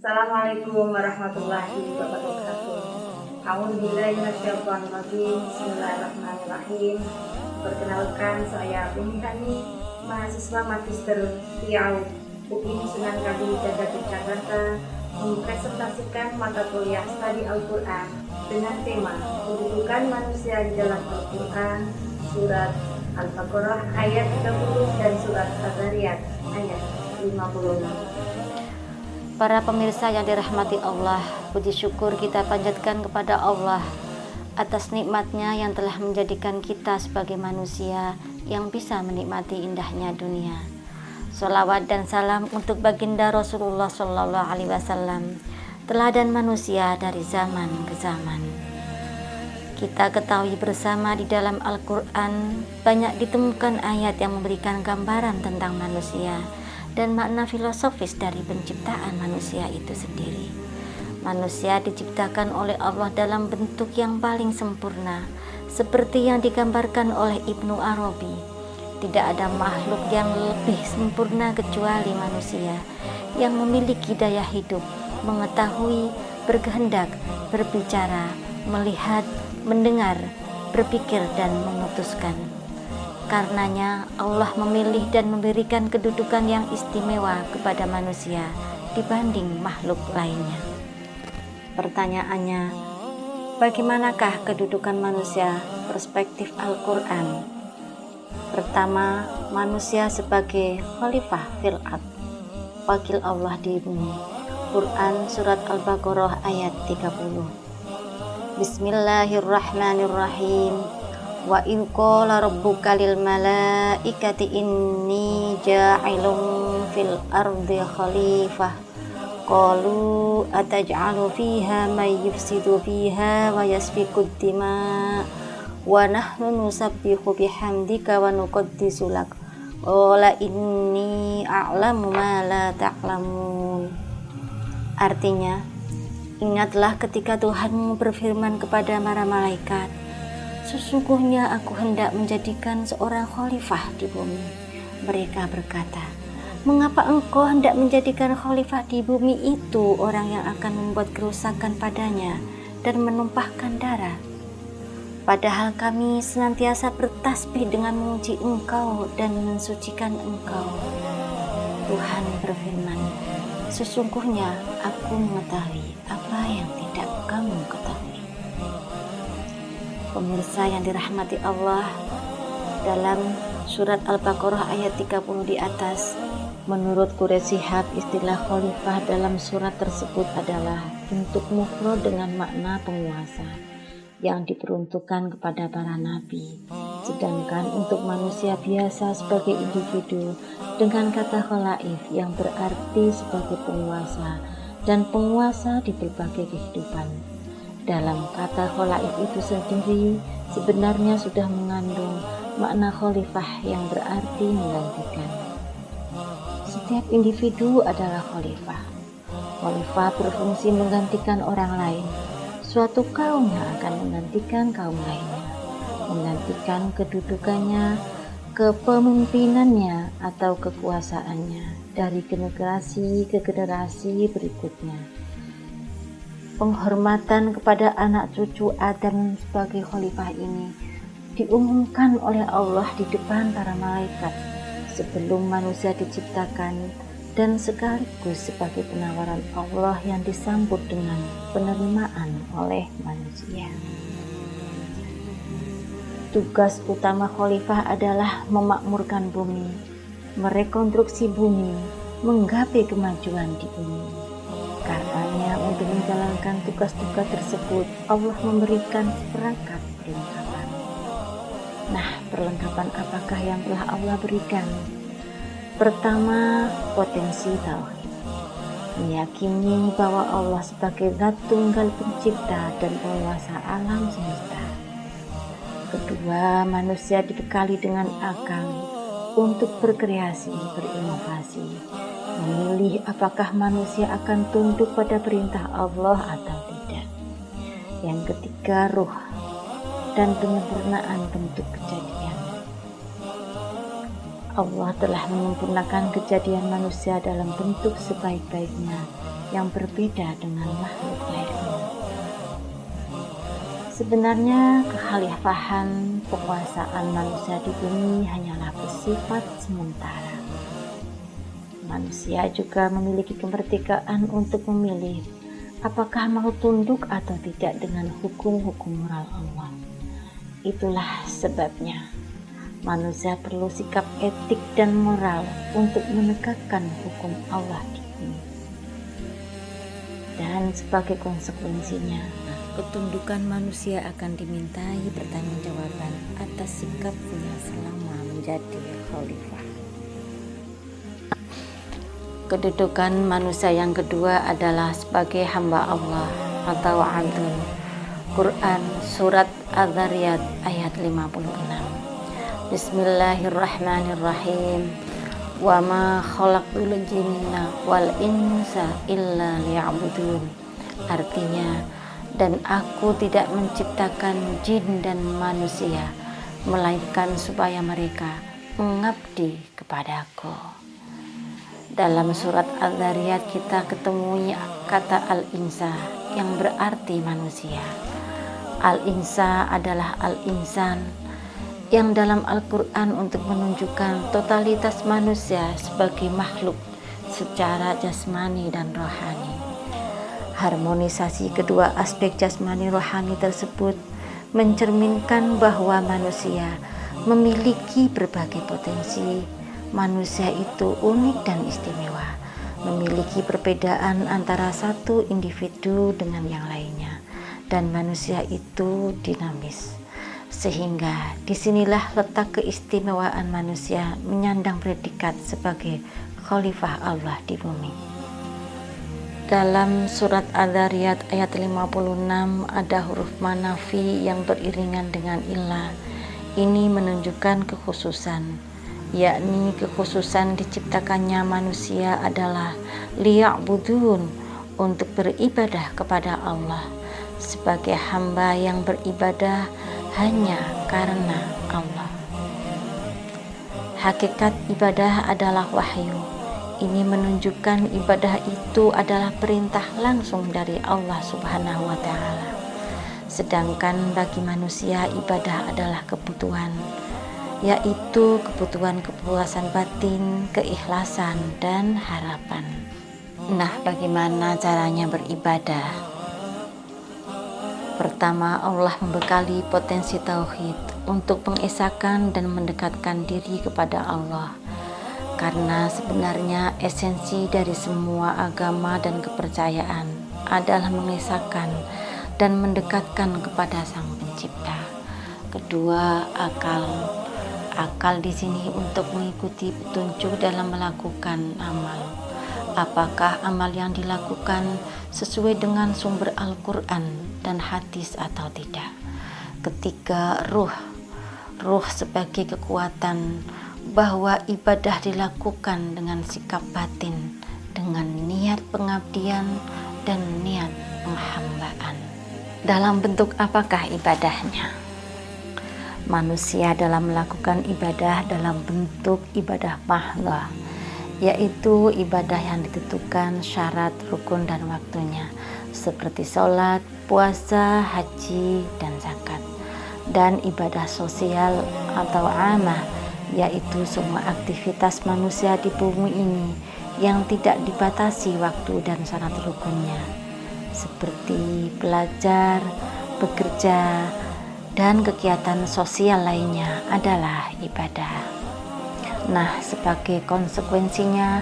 Assalamualaikum warahmatullahi wabarakatuh. A'udzubillahi minasyaitonir rajim. Bismillahirrahmanirrahim. Perkenalkan, saya Bumi Hani, mahasiswa Magister Riau UI Sunan Kalijaga Jakarta, mempresentasikan mata kuliah Studi Al-Quran dengan tema kedudukan manusia di dalam Al-Quran, surat Al-Baqarah ayat 30 dan surat Az-Zariyat ayat 56. Para pemirsa yang dirahmati Allah, puji syukur kita panjatkan kepada Allah atas nikmatnya yang telah menjadikan kita sebagai manusia yang bisa menikmati indahnya dunia. Sholawat dan salam untuk baginda Rasulullah Shallallahu Alaihi Wasallam, teladan manusia dari zaman ke zaman. Kita ketahui bersama di dalam Al-Quran banyak ditemukan ayat yang memberikan gambaran tentang manusia dan makna filosofis dari penciptaan manusia itu sendiri. Manusia diciptakan oleh Allah dalam bentuk yang paling sempurna, seperti yang digambarkan oleh Ibnu Arabi. Tidak ada makhluk yang lebih sempurna kecuali manusia, yang memiliki daya hidup, mengetahui, berkehendak, berbicara, melihat, mendengar, berpikir, dan memutuskan. Karenanya Allah memilih dan memberikan kedudukan yang istimewa kepada manusia dibanding makhluk lainnya. Pertanyaannya, bagaimanakah kedudukan manusia perspektif Al-Quran? Pertama, manusia sebagai khalifah fil ard, wakil Allah di bumi. Quran surat Al-Baqarah ayat 30. Bismillahirrahmanirrahim. Wa in qala rabbuka lil malaikati inni ja'ilun fil ardi khalifah qalu ataj'alu fiha may yufsidu fiha wa yasfiku dima wa nahnu nusabbihu bihamdika wa nuqaddisu lak qala inni a'lamu ma la ta'lamun. Artinya, ingatlah ketika Tuhanmu berfirman kepada para malaikat, sesungguhnya aku hendak menjadikan seorang khalifah di bumi. Mereka berkata, mengapa engkau hendak menjadikan khalifah di bumi itu orang yang akan membuat kerusakan padanya dan menumpahkan darah? Padahal kami senantiasa bertasbih dengan memuji engkau dan mensucikan engkau. Tuhan berfirman, sesungguhnya aku mengetahui apa yang tidak kamu ketahui. Pemirsa yang dirahmati Allah, dalam surat Al-Baqarah ayat 30 di atas, menurut Quraisy Shihab, istilah khalifah dalam surat tersebut adalah bentuk mufrad dengan makna penguasa yang diperuntukkan kepada para nabi. Sedangkan untuk manusia biasa sebagai individu dengan kata khalaif yang berarti sebagai penguasa dan penguasa di berbagai kehidupan. Dalam kata khalaif itu sendiri sebenarnya sudah mengandung makna khalifah yang berarti menggantikan. Setiap individu adalah khalifah. Khalifah berfungsi menggantikan orang lain. Suatu kaum yang akan menggantikan kaum lainnya, menggantikan kedudukannya, kepemimpinannya atau kekuasaannya dari generasi ke generasi berikutnya. Penghormatan kepada anak cucu Adam sebagai khalifah ini diumumkan oleh Allah di depan para malaikat sebelum manusia diciptakan dan sekaligus sebagai penawaran Allah yang disambut dengan penerimaan oleh manusia. Tugas utama khalifah adalah memakmurkan bumi, merekonstruksi bumi, menggapai kemajuan di bumi. Karenanya untuk menjalankan tugas-tugas tersebut Allah memberikan seperangkat perlengkapan. Nah, perlengkapan apakah yang telah Allah berikan? Pertama, potensi tauhid. Meyakini bahwa Allah sebagai zat tunggal pencipta dan penguasa alam semesta. Kedua, manusia dibekali dengan akal untuk berkreasi, berinovasi, memilih apakah manusia akan tunduk pada perintah Allah atau tidak. Yang ketiga, ruh dan penyempurnaan bentuk kejadian. Allah telah menyempurnakan kejadian manusia dalam bentuk sebaik-baiknya yang berbeda dengan makhluk lainnya. Sebenarnya kekhalifahan kekuasaan manusia di bumi hanyalah bersifat sementara. Manusia juga memiliki kemerdekaan untuk memilih apakah mau tunduk atau tidak dengan hukum-hukum moral Allah. Itulah sebabnya manusia perlu sikap etik dan moral untuk menegakkan hukum Allah di bumi. Dan sebagai konsekuensinya, ketundukan manusia akan dimintai pertanggungjawaban atas sikapnya selama menjadi khalifah. Kedudukan manusia yang kedua adalah sebagai hamba Allah atau abdun. Quran Surat Az-Zariyat ayat 56. Bismillahirrahmanirrahim. Wa ma khalaqtul jinna wal insa illa liya'budun. Artinya, dan aku tidak menciptakan jin dan manusia melainkan supaya mereka mengabdi kepadaku. Dalam surat Az-Zariyat kita ketemu kata al-insa yang berarti manusia. Al-insa adalah al-insan yang dalam Al-Quran untuk menunjukkan totalitas manusia sebagai makhluk secara jasmani dan rohani. Harmonisasi kedua aspek jasmani rohani tersebut mencerminkan bahwa manusia memiliki berbagai potensi. Manusia itu unik dan istimewa, memiliki perbedaan antara satu individu dengan yang lainnya, dan manusia itu dinamis. Sehingga disinilah letak keistimewaan manusia menyandang predikat sebagai khalifah Allah di bumi. Dalam surat Az-Zariyat ayat 56 ada huruf manafi yang beriringan dengan illa. Ini menunjukkan kekhususan, yakni kekhususan diciptakannya manusia adalah liya'budun, untuk beribadah kepada Allah sebagai hamba yang beribadah hanya karena Allah. Hakikat ibadah adalah wahyu. Ini menunjukkan ibadah itu adalah perintah langsung dari Allah Subhanahu wa Ta'ala. Sedangkan bagi manusia ibadah adalah kebutuhan, yaitu kebutuhan kepuasan batin, keikhlasan, dan harapan. Nah, bagaimana caranya beribadah? Pertama, Allah membekali potensi tauhid untuk mengesahkan dan mendekatkan diri kepada Allah. Karena sebenarnya esensi dari semua agama dan kepercayaan adalah mengesahkan dan mendekatkan kepada Sang Pencipta. Kedua, akal. Akal di sini untuk mengikuti petunjuk dalam melakukan amal. Apakah amal yang dilakukan sesuai dengan sumber Al-Quran dan hadis atau tidak? Ketiga, ruh sebagai kekuatan bahwa ibadah dilakukan dengan sikap batin, dengan niat pengabdian dan niat penghambaan. Dalam bentuk apakah ibadahnya? Manusia dalam melakukan ibadah dalam bentuk ibadah mahdhah, yaitu ibadah yang ditentukan syarat, rukun, dan waktunya, seperti sholat, puasa, haji, dan zakat. Dan ibadah sosial atau amah, yaitu semua aktivitas manusia di bumi ini yang tidak dibatasi waktu dan syarat rukunnya, seperti belajar, bekerja, dan kegiatan sosial lainnya adalah ibadah. Nah, sebagai konsekuensinya,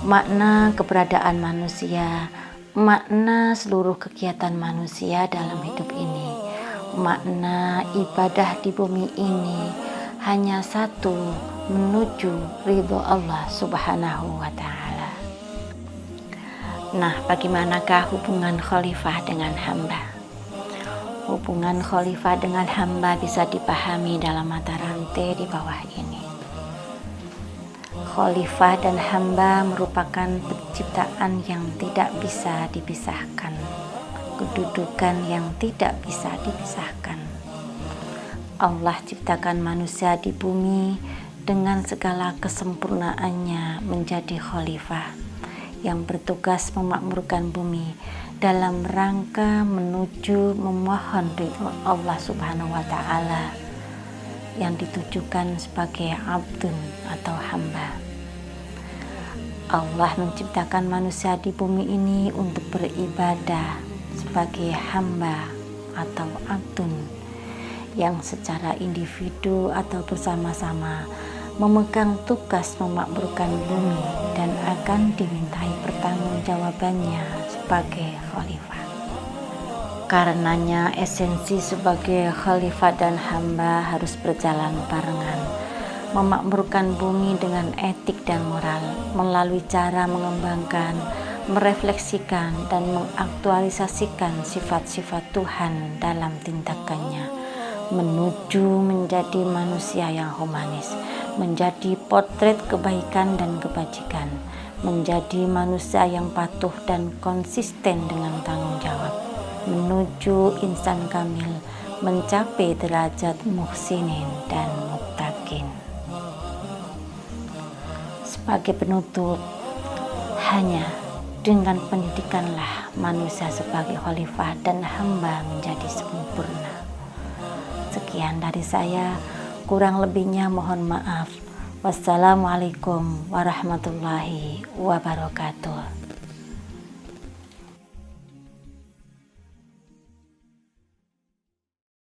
makna keberadaan manusia, makna seluruh kegiatan manusia dalam hidup ini, makna ibadah di bumi ini hanya satu, menuju ridho Allah Subhanahu wa Ta'ala. Nah, bagaimanakah hubungan khalifah dengan hamba? Hubungan khalifah dengan hamba bisa dipahami dalam mata rantai di bawah ini. Khalifah dan hamba merupakan penciptaan yang tidak bisa dipisahkan, kedudukan yang tidak bisa dipisahkan. Allah ciptakan manusia di bumi dengan segala kesempurnaannya menjadi khalifah, yang bertugas memakmurkan bumi dalam rangka menuju memohon ridho Allah Subhanahu wa Ta'ala yang ditujukan sebagai abdun atau hamba. Allah menciptakan manusia di bumi ini untuk beribadah sebagai hamba atau abdun yang secara individu atau bersama-sama memegang tugas memakmurkan bumi dan akan dimintai pertanggungjawabannya sebagai khalifah. Karenanya esensi sebagai khalifah dan hamba harus berjalan barengan, memakmurkan bumi dengan etik dan moral melalui cara mengembangkan, merefleksikan dan mengaktualisasikan sifat-sifat Tuhan dalam tindakannya, menuju menjadi manusia yang humanis, menjadi potret kebaikan dan kebajikan, menjadi manusia yang patuh dan konsisten dengan tanggung jawab, menuju insan kamil, mencapai derajat muhsinin dan muttaqin. Sebagai penutup, hanya dengan pendidikanlah manusia sebagai khalifah dan hamba menjadi sempurna. Sekian dari saya, kurang lebihnya mohon maaf. Wassalamualaikum warahmatullahi wabarakatuh.